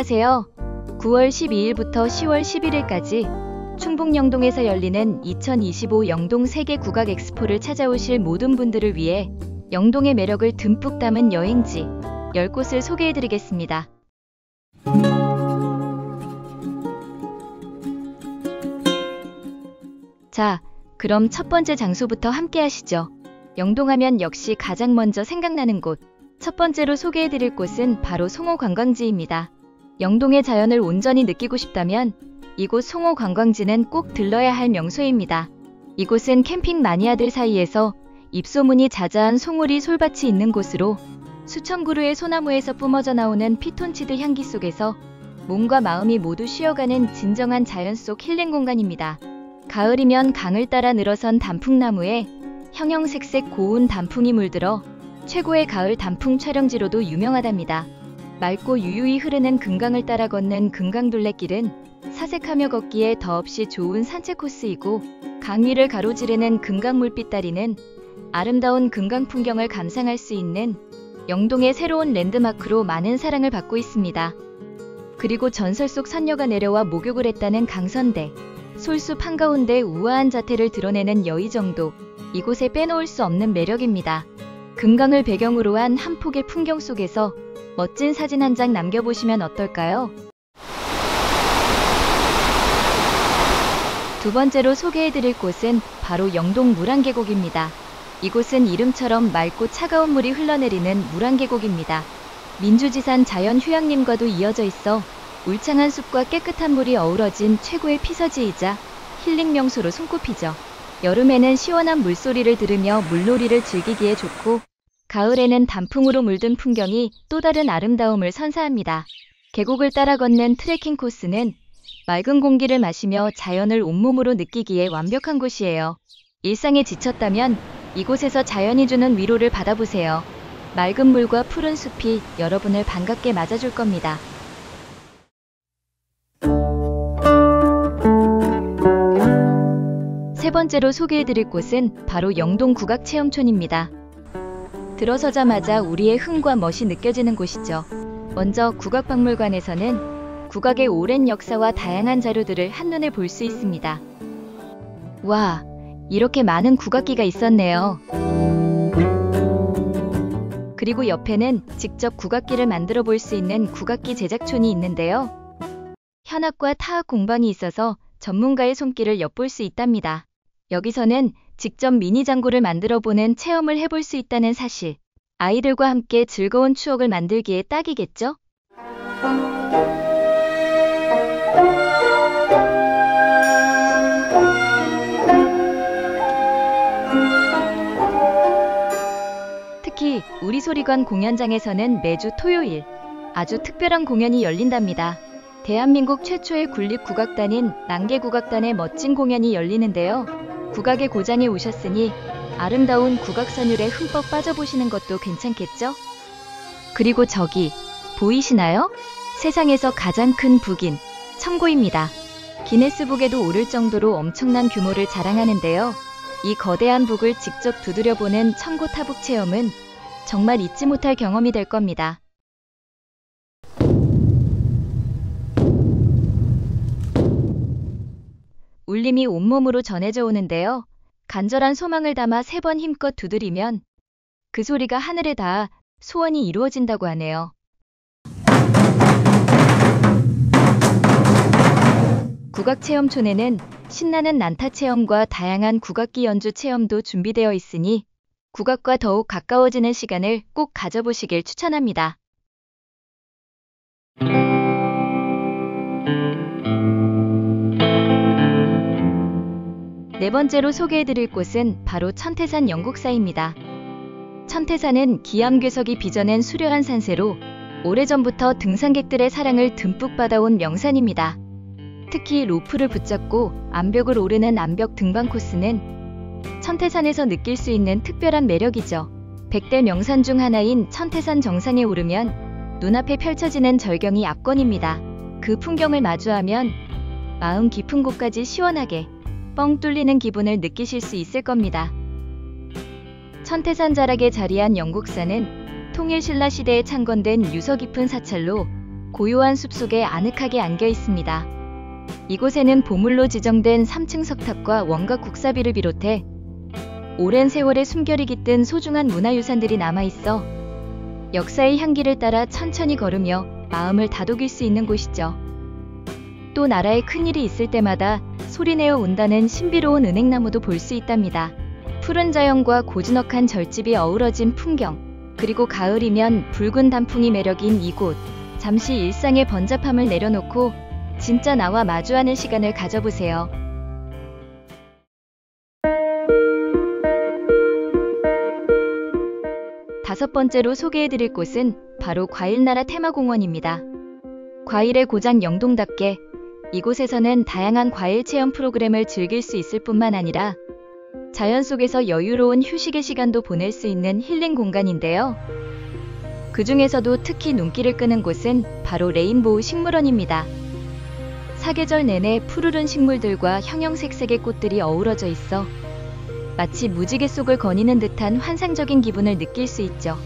안녕하세요. 9월 12일부터 10월 11일까지 충북 영동에서 열리는 2025 영동 세계 국악 엑스포를 찾아오실 모든 분들을 위해 영동의 매력을 듬뿍 담은 여행지 10곳을 소개해드리겠습니다. 자, 그럼 첫 번째 장소부터 함께 하시죠. 영동하면 역시 가장 먼저 생각나는 곳. 첫 번째로 소개해드릴 곳은 바로 송호관광지입니다. 영동의 자연을 온전히 느끼고 싶다면 이곳 송호관광지는 꼭 들러야 할 명소입니다. 이곳은 캠핑 마니아들 사이에서 입소문이 자자한 송오리 솔밭이 있는 곳으로 수천 그루의 소나무에서 뿜어져 나오는 피톤치드 향기 속에서 몸과 마음이 모두 쉬어가는 진정한 자연 속 힐링 공간입니다. 가을이면 강을 따라 늘어선 단풍나무에 형형색색 고운 단풍이 물들어 최고의 가을 단풍 촬영지로도 유명하답니다. 맑고 유유히 흐르는 금강을 따라 걷는 금강둘레길은 사색하며 걷기에 더없이 좋은 산책 코스이고, 강 위를 가로지르는 금강물빛 다리는 아름다운 금강 풍경을 감상할 수 있는 영동의 새로운 랜드마크로 많은 사랑을 받고 있습니다. 그리고 전설 속 선녀가 내려와 목욕을 했다는 강선대, 솔숲 한가운데 우아한 자태를 드러내는 여의정도, 이곳에 빼놓을 수 없는 매력입니다. 금강을 배경으로 한 한 폭의 풍경 속에서 멋진 사진 한 장 남겨보시면 어떨까요? 두 번째로 소개해드릴 곳은 바로 영동 물안계곡입니다. 이곳은 이름처럼 맑고 차가운 물이 흘러내리는 물안계곡입니다. 민주지산 자연휴양림과도 이어져 있어 울창한 숲과 깨끗한 물이 어우러진 최고의 피서지이자 힐링 명소로 손꼽히죠. 여름에는 시원한 물소리를 들으며 물놀이를 즐기기에 좋고, 가을에는 단풍으로 물든 풍경이 또 다른 아름다움을 선사합니다. 계곡을 따라 걷는 트레킹 코스는 맑은 공기를 마시며 자연을 온몸으로 느끼기에 완벽한 곳이에요. 일상에 지쳤다면 이곳에서 자연이 주는 위로를 받아보세요. 맑은 물과 푸른 숲이 여러분을 반갑게 맞아줄 겁니다. 세 번째로 소개해드릴 곳은 바로 영동 국악체험촌입니다. 들어서자마자 우리의 흥과 멋이 느껴지는 곳이죠. 먼저 국악박물관에서는 국악의 오랜 역사와 다양한 자료들을 한눈에 볼 수 있습니다. 와, 이렇게 많은 국악기가 있었네요. 그리고 옆에는 직접 국악기를 만들어 볼 수 있는 국악기 제작촌이 있는데요. 현악과 타악 공방이 있어서 전문가의 손길을 엿볼 수 있답니다. 여기서는 직접 미니 장구를 만들어 보는 체험을 해볼 수 있다는 사실. 아이들과 함께 즐거운 추억을 만들기에 딱이겠죠? 특히 우리소리관 공연장에서는 매주 토요일 아주 특별한 공연이 열린답니다. 대한민국 최초의 군립국악단인 낭계국악단의 멋진 공연이 열리는데요. 국악의 고장에 오셨으니 아름다운 국악선율에 흠뻑 빠져보시는 것도 괜찮겠죠? 그리고 저기 보이시나요? 세상에서 가장 큰 북인 청고입니다. 기네스북에도 오를 정도로 엄청난 규모를 자랑하는데요. 이 거대한 북을 직접 두드려보는 청고 타북 체험은 정말 잊지 못할 경험이 될 겁니다. 울림이 온몸으로 전해져 오는데요. 간절한 소망을 담아 3번 힘껏 두드리면 그 소리가 하늘에 닿아 소원이 이루어진다고 하네요. 국악체험촌에는 신나는 난타 체험과 다양한 국악기 연주 체험도 준비되어 있으니 국악과 더욱 가까워지는 시간을 꼭 가져보시길 추천합니다. 네 번째로 소개해드릴 곳은 바로 천태산 영곡사입니다. 천태산은 기암괴석이 빚어낸 수려한 산세로 오래전부터 등산객들의 사랑을 듬뿍 받아온 명산입니다. 특히 로프를 붙잡고 암벽을 오르는 암벽 등반 코스는 천태산에서 느낄 수 있는 특별한 매력이죠. 100대 명산 중 하나인 천태산 정상에 오르면 눈앞에 펼쳐지는 절경이 압권입니다. 그 풍경을 마주하면 마음 깊은 곳까지 시원하게 뻥 뚫리는 기분을 느끼실 수 있을 겁니다. 천태산 자락에 자리한 영곡사는 통일신라 시대에 창건된 유서 깊은 사찰로 고요한 숲속에 아늑하게 안겨 있습니다. 이곳에는 보물로 지정된 3층 석탑과 원각 국사비를 비롯해 오랜 세월의 숨결이 깃든 소중한 문화유산들이 남아있어 역사의 향기를 따라 천천히 걸으며 마음을 다독일 수 있는 곳이죠. 또 나라에 큰일이 있을 때마다 소리내어 온다는 신비로운 은행나무도 볼 수 있답니다. 푸른 자연과 고즈넉한 절집이 어우러진 풍경, 그리고 가을이면 붉은 단풍이 매력인 이곳. 잠시 일상의 번잡함을 내려놓고 진짜 나와 마주하는 시간을 가져보세요. 다섯 번째로 소개해드릴 곳은 바로 과일나라 테마공원입니다. 과일의 고장 영동답게 이곳에서는 다양한 과일 체험 프로그램을 즐길 수 있을 뿐만 아니라 자연 속에서 여유로운 휴식의 시간도 보낼 수 있는 힐링 공간인데요. 그 중에서도 특히 눈길을 끄는 곳은 바로 레인보우 식물원입니다. 사계절 내내 푸르른 식물들과 형형색색의 꽃들이 어우러져 있어 마치 무지개 속을 거니는 듯한 환상적인 기분을 느낄 수 있죠.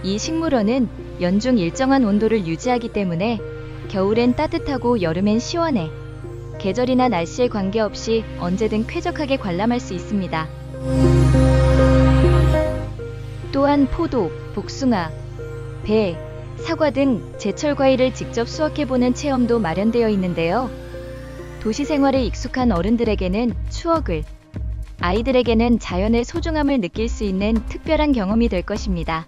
이 식물원은 연중 일정한 온도를 유지하기 때문에 겨울엔 따뜻하고 여름엔 시원해 계절이나 날씨에 관계없이 언제든 쾌적하게 관람할 수 있습니다. 또한 포도, 복숭아, 배, 사과 등 제철 과일을 직접 수확해보는 체험도 마련되어 있는데요. 도시 생활에 익숙한 어른들에게는 추억을, 아이들에게는 자연의 소중함을 느낄 수 있는 특별한 경험이 될 것입니다.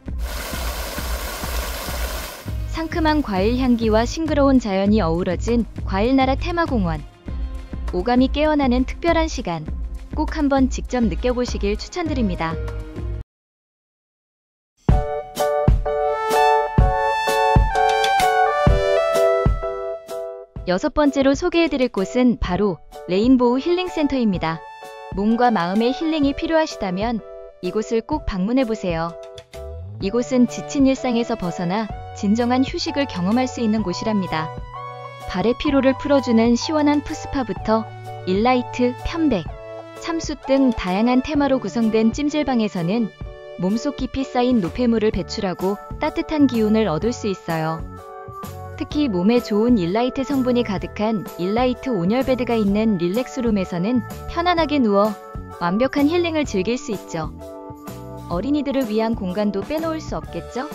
상큼한 과일 향기와 싱그러운 자연이 어우러진 과일나라 테마공원. 오감이 깨어나는 특별한 시간, 꼭 한번 직접 느껴보시길 추천드립니다. 여섯 번째로 소개해드릴 곳은 바로 레인보우 힐링센터입니다. 몸과 마음의 힐링이 필요하시다면 이곳을 꼭 방문해보세요. 이곳은 지친 일상에서 벗어나 진정한 휴식을 경험할 수 있는 곳이랍니다. 발의 피로를 풀어주는 시원한 푸스파부터 일라이트, 편백, 참숯 등 다양한 테마로 구성된 찜질방에서는 몸속 깊이 쌓인 노폐물을 배출하고 따뜻한 기운을 얻을 수 있어요. 특히 몸에 좋은 일라이트 성분이 가득한 일라이트 온열베드가 있는 릴렉스룸에서는 편안하게 누워 완벽한 힐링을 즐길 수 있죠. 어린이들을 위한 공간도 빼놓을 수 없겠죠?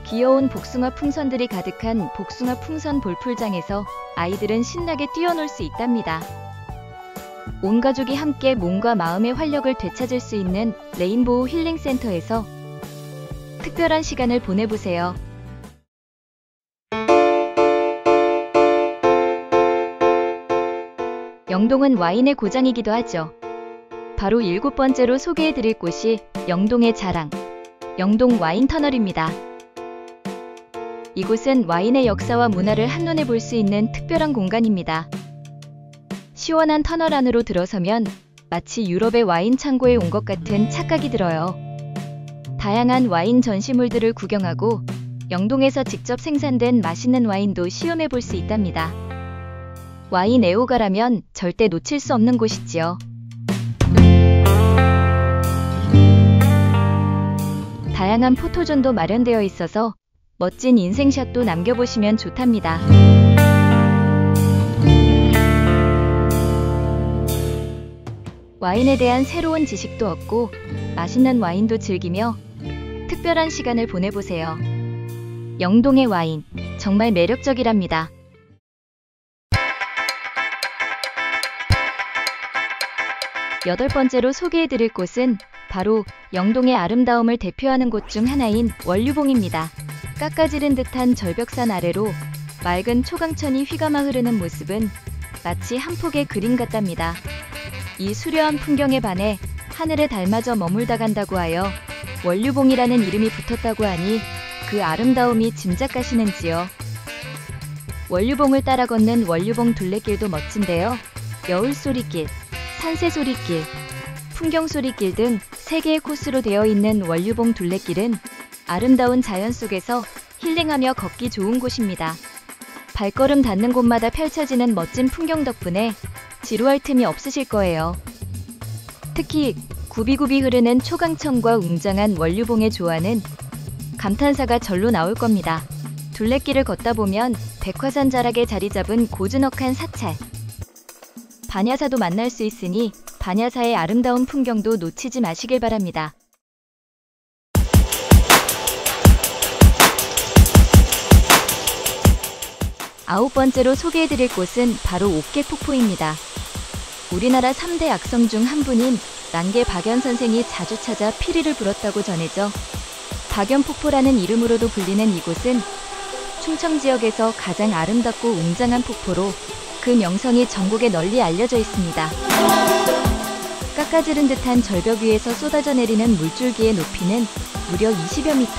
귀여운 복숭아 풍선들이 가득한 복숭아 풍선 볼풀장에서 아이들은 신나게 뛰어놀 수 있답니다. 온 가족이 함께 몸과 마음의 활력을 되찾을 수 있는 레인보우 힐링센터에서 특별한 시간을 보내보세요. 영동은 와인의 고장이기도 하죠. 바로 일곱 번째로 소개해드릴 곳이 영동의 자랑, 영동 와인터널입니다. 이곳은 와인의 역사와 문화를 한눈에 볼 수 있는 특별한 공간입니다. 시원한 터널 안으로 들어서면 마치 유럽의 와인 창고에 온 것 같은 착각이 들어요. 다양한 와인 전시물들을 구경하고 영동에서 직접 생산된 맛있는 와인도 시음해 볼 수 있답니다. 와인 애호가라면 절대 놓칠 수 없는 곳이지요. 다양한 포토존도 마련되어 있어서 멋진 인생샷도 남겨보시면 좋답니다. 와인에 대한 새로운 지식도 얻고 맛있는 와인도 즐기며 특별한 시간을 보내보세요. 영동의 와인, 정말 매력적이랍니다. 여덟 번째로 소개해드릴 곳은 바로 영동의 아름다움을 대표하는 곳 중 하나인 원류봉입니다. 깎아지른 듯한 절벽산 아래로 맑은 초강천이 휘감아 흐르는 모습은 마치 한 폭의 그림 같답니다. 이 수려한 풍경에 반해 하늘에 달마저 머물다 간다고 하여 원류봉이라는 이름이 붙었다고 하니 그 아름다움이 짐작 가시는지요. 원류봉을 따라 걷는 원류봉 둘레길도 멋진데요. 여울소리길, 산새소리길, 풍경소리길 등 3개의 코스로 되어 있는 원류봉 둘레길은 아름다운 자연 속에서 힐링하며 걷기 좋은 곳입니다. 발걸음 닿는 곳마다 펼쳐지는 멋진 풍경 덕분에 지루할 틈이 없으실 거예요. 특히 굽이굽이 흐르는 초강천과 웅장한 원류봉의 조화는 감탄사가 절로 나올 겁니다. 둘레길을 걷다 보면 백화산 자락에 자리 잡은 고즈넉한 사찰, 반야사도 만날 수 있으니 반야사의 아름다운 풍경도 놓치지 마시길 바랍니다. 아홉 번째로 소개해드릴 곳은 바로 옥계폭포입니다. 우리나라 3대 악성 중 한 분인 랑계 박연 선생이 자주 찾아 피리를 불었다고 전해져 박연폭포라는 이름으로도 불리는 이곳은 충청 지역에서 가장 아름답고 웅장한 폭포로 그 명성이 전국에 널리 알려져 있습니다. 깎아지른 듯한 절벽 위에서 쏟아져 내리는 물줄기의 높이는 무려 20여 미터.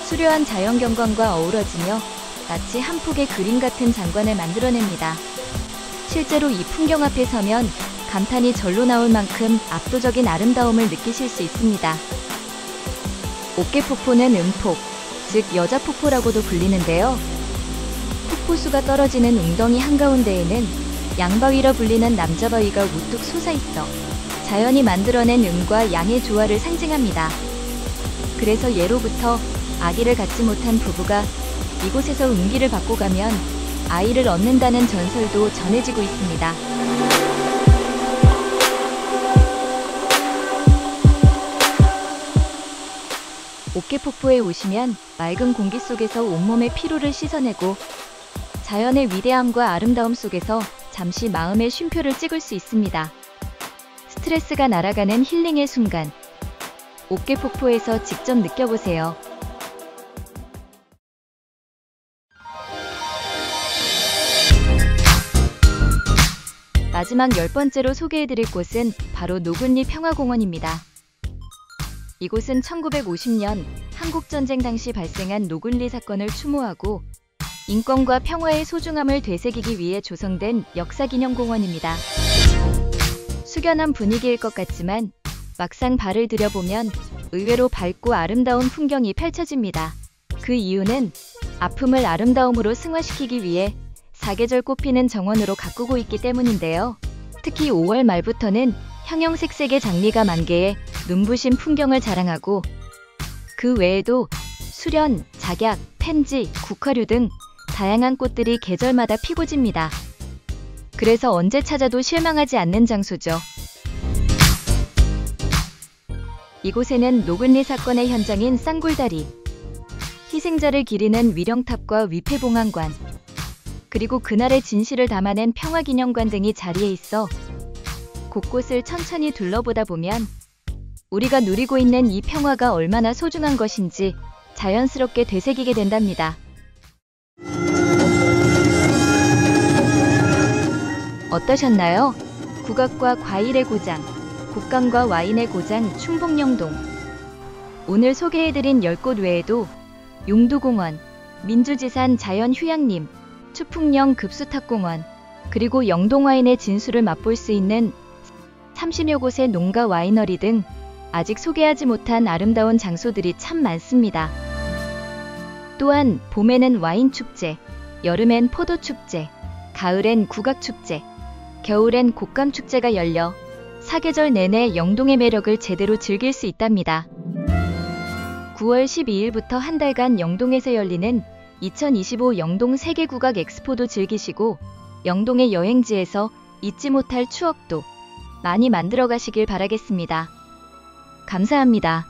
수려한 자연경관과 어우러지며 마치 한 폭의 그림 같은 장관을 만들어냅니다. 실제로 이 풍경 앞에 서면 감탄이 절로 나올 만큼 압도적인 아름다움을 느끼실 수 있습니다. 옥계폭포는 음폭, 즉 여자폭포라고도 불리는데요. 폭포수가 떨어지는 웅덩이 한가운데에는 양바위라 불리는 남자바위가 우뚝 솟아있어 자연이 만들어낸 음과 양의 조화를 상징합니다. 그래서 예로부터 아기를 갖지 못한 부부가 이곳에서 음기를 받고 가면 아이를 얻는다는 전설도 전해지고 있습니다. 옥계폭포에 오시면 맑은 공기 속에서 온몸의 피로를 씻어내고 자연의 위대함과 아름다움 속에서 잠시 마음의 쉼표를 찍을 수 있습니다. 스트레스가 날아가는 힐링의 순간, 옥계폭포에서 직접 느껴보세요. 마지막 10번째로 소개해드릴 곳은 바로 노근리 평화공원입니다. 이곳은 1950년 한국전쟁 당시 발생한 노근리 사건을 추모하고 인권과 평화의 소중함을 되새기기 위해 조성된 역사기념공원입니다. 숙연한 분위기일 것 같지만 막상 발을 들여보면 의외로 밝고 아름다운 풍경이 펼쳐집니다. 그 이유는 아픔을 아름다움으로 승화시키기 위해 사계절 꽃피는 정원으로 가꾸고 있기 때문인데요. 특히 5월 말부터는 형형색색의 장미가 만개해 눈부신 풍경을 자랑하고 그 외에도 수련, 작약, 펜지, 국화류 등 다양한 꽃들이 계절마다 피고 집니다. 그래서 언제 찾아도 실망하지 않는 장소죠. 이곳에는 노근리 사건의 현장인 쌍굴다리, 희생자를 기리는 위령탑과 위패봉안관, 그리고 그날의 진실을 담아낸 평화기념관 등이 자리에 있어 곳곳을 천천히 둘러보다 보면 우리가 누리고 있는 이 평화가 얼마나 소중한 것인지 자연스럽게 되새기게 된답니다. 어떠셨나요? 국악과 과일의 고장, 곡감과 와인의 고장 충북영동. 오늘 소개해드린 10곳 외에도 용두공원, 민주지산 자연휴양림, 추풍령 급수탑공원, 그리고 영동와인의 진수를 맛볼 수 있는 30여 곳의 농가 와이너리 등 아직 소개하지 못한 아름다운 장소들이 참 많습니다. 또한 봄에는 와인축제, 여름엔 포도축제, 가을엔 국악축제, 겨울엔 곡감축제가 열려 사계절 내내 영동의 매력을 제대로 즐길 수 있답니다. 9월 12일부터 한 달간 영동에서 열리는 2025 영동 세계국악 엑스포도 즐기시고 영동의 여행지에서 잊지 못할 추억도 많이 만들어 가시길 바라겠습니다. 감사합니다.